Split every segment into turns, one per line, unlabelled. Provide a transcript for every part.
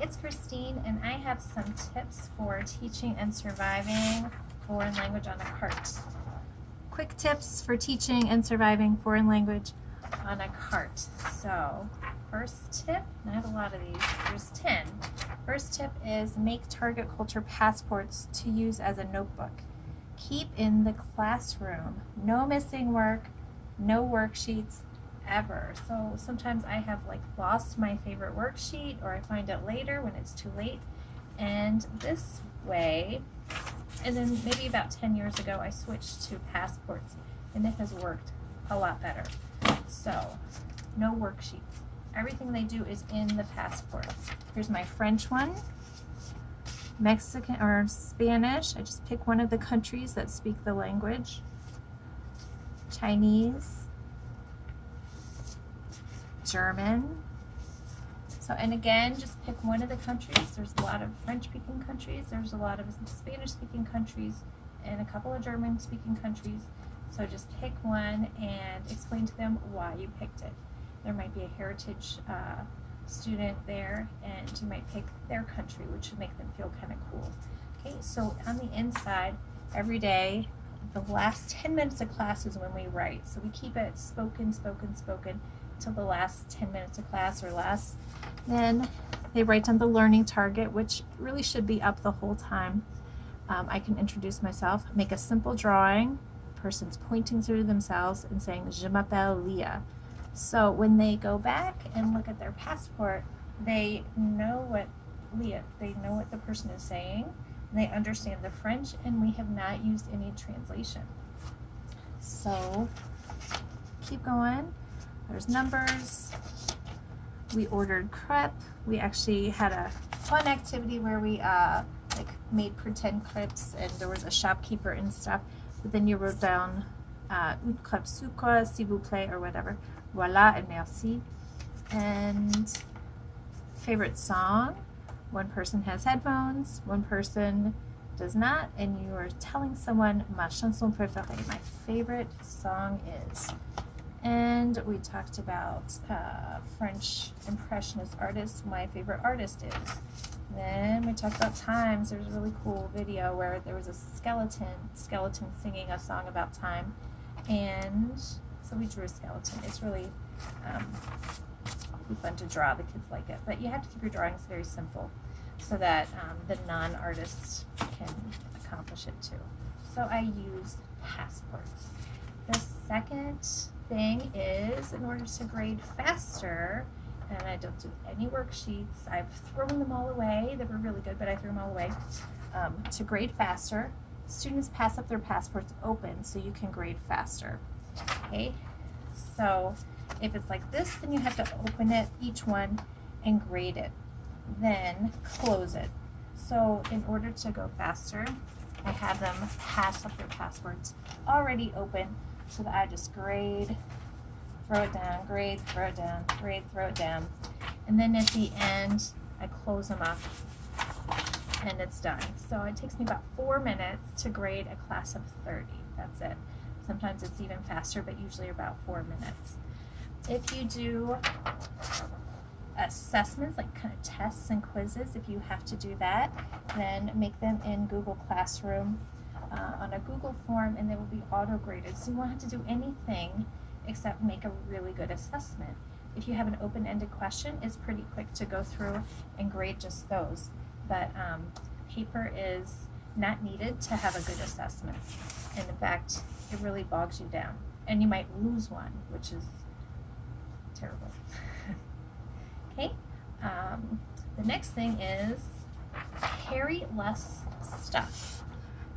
it's Christine, and I have some tips for teaching and surviving foreign language on a cart. Quick tips for teaching and surviving foreign language on a cart. So, first tip, and I have a lot of these, there's 10. First tip is make target culture passports to use as a notebook. Keep in the classroom. No missing work, no worksheets, ever. So sometimes I have lost my favorite worksheet, or I find it later when it's too late. And this way, and then maybe about 10 years ago I switched to passports, and it has worked a lot better. So no worksheets. Everything they do is in the passport. Here's my French one. Mexican or Spanish. I just pick one of the countries that speak the language. Chinese. German. So, and again, just pick one of the countries. There's a lot of French-speaking countries, there's a lot of Spanish-speaking countries, and a couple of German-speaking countries. So just pick one and explain to them why you picked it. There might be a heritage student there, and you might pick their country, which would make them feel kind of cool. Okay, so on the inside, every day, the last 10 minutes of class is when we write. So we keep it spoken, spoken, spoken, till the last 10 minutes of class or less. Then they write down the learning target, which really should be up the whole time. I can introduce myself, make a simple drawing, person's pointing through themselves and saying, Je m'appelle Leah. So when they go back and look at their passport, they know what the person is saying, and they understand the French, and we have not used any translation. So keep going. There's numbers. We ordered crepe. We actually had a fun activity where we made pretend crepes, and there was a shopkeeper and stuff. But then you wrote down une crêpe sucre, s'il vous plaît, or whatever. Voilà and merci. And favorite song. One person has headphones, one person does not, and you are telling someone ma chanson préférée, my favorite song is. And we talked about French Impressionist artists. My favorite artist is. Then we talked about times. There's a really cool video where there was a skeleton singing a song about time. And so we drew a skeleton. It's really fun to draw. The kids like it. But you have to keep your drawings very simple so that the non-artist can accomplish it too. So I use passports. The second thing is, in order to grade faster, and I don't do any worksheets, I've thrown them all away. They were really good, but I threw them all away. To grade faster, students pass up their passports open so you can grade faster. Okay, so if it's like this, then you have to open it, each one, and grade it. Then close it. So in order to go faster, I have them pass up their passports already open, so that I just grade, throw it down, grade, throw it down, grade, throw it down. And then at the end, I close them up and it's done. So it takes me about 4 minutes to grade a class of 30. That's it. Sometimes it's even faster, but usually about 4 minutes. If you do assessments, like kind of tests and quizzes, if you have to do that, then make them in Google Classroom on a Google form, and they will be auto-graded. So you won't have to do anything except make a really good assessment. If you have an open-ended question, it's pretty quick to go through and grade just those. But paper is not needed to have a good assessment. And in fact, it really bogs you down. And you might lose one, which is terrible. Okay, the next thing is carry less stuff.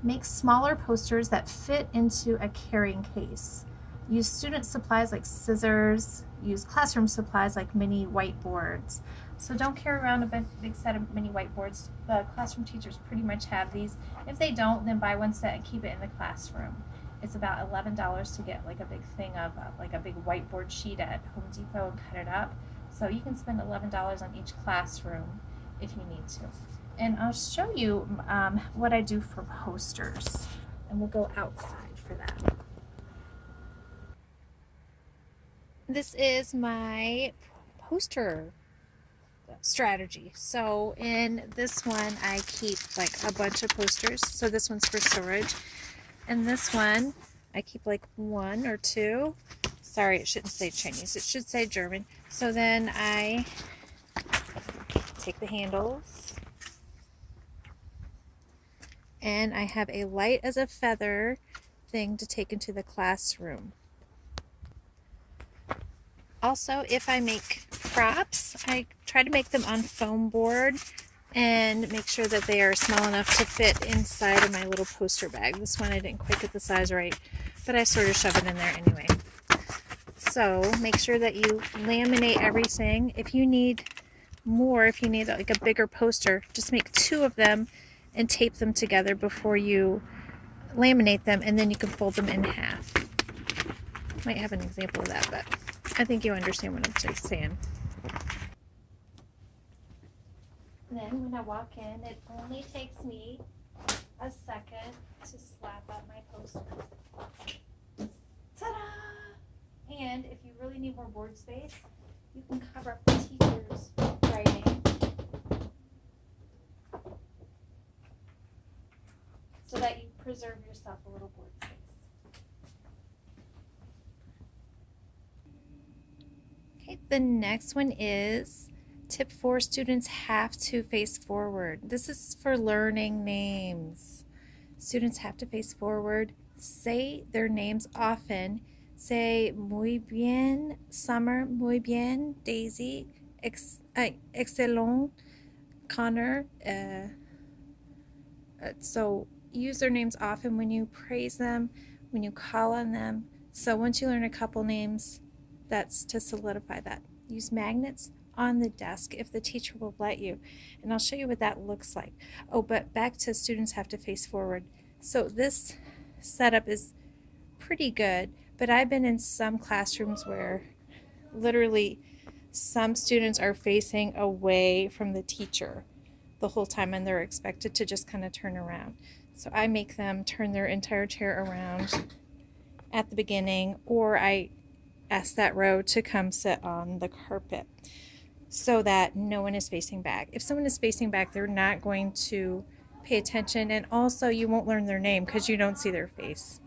Make smaller posters that fit into a carrying case. Use student supplies like scissors. Use classroom supplies like mini whiteboards. So don't carry around a big set of mini whiteboards. The classroom teachers pretty much have these. If they don't, then buy one set and keep it in the classroom. It's about $11 to get like a big thing of like a big whiteboard sheet at Home Depot and cut it up. So you can spend $11 on each classroom if you need to. And I'll show you what I do for posters. And we'll go outside for that. This is my poster strategy. So in this one, I keep like a bunch of posters. So this one's for storage. And this one, I keep like 1 or 2. Sorry, it shouldn't say Chinese. It should say German. So then I take the handles. And I have a light as a feather thing to take into the classroom. Also, if I make props, I try to make them on foam board and make sure that they are small enough to fit inside of my little poster bag. This one I didn't quite get the size right, but I sort of shove it in there anyway. So make sure that you laminate everything. If you need more, if you need like a bigger poster, just make 2 of them and tape them together before you laminate them, and then you can fold them in half. Might have an example of that, but I think you understand what I'm saying. Then when I walk in, it only takes me a second to slap up my posters. Ta-da! And if you really need more board space, you can cover up the teacher's writing so that you preserve yourself a little board space. Okay, the next one is tip 4, students have to face forward. This is for learning names. Students have to face forward, say their names often. Say muy bien, Summer, muy bien, Daisy, excellent, Connor. So use their names often when you praise them, when you call on them. So once you learn a couple names, that's to solidify that. Use magnets on the desk if the teacher will let you. And I'll show you what that looks like. Oh, but back to students have to face forward. So this setup is pretty good, but I've been in some classrooms where literally some students are facing away from the teacher the whole time, and they're expected to just kind of turn around. So I make them turn their entire chair around at the beginning, or I ask that row to come sit on the carpet so that no one is facing back. If someone is facing back, they're not going to pay attention, and also you won't learn their name because you don't see their face.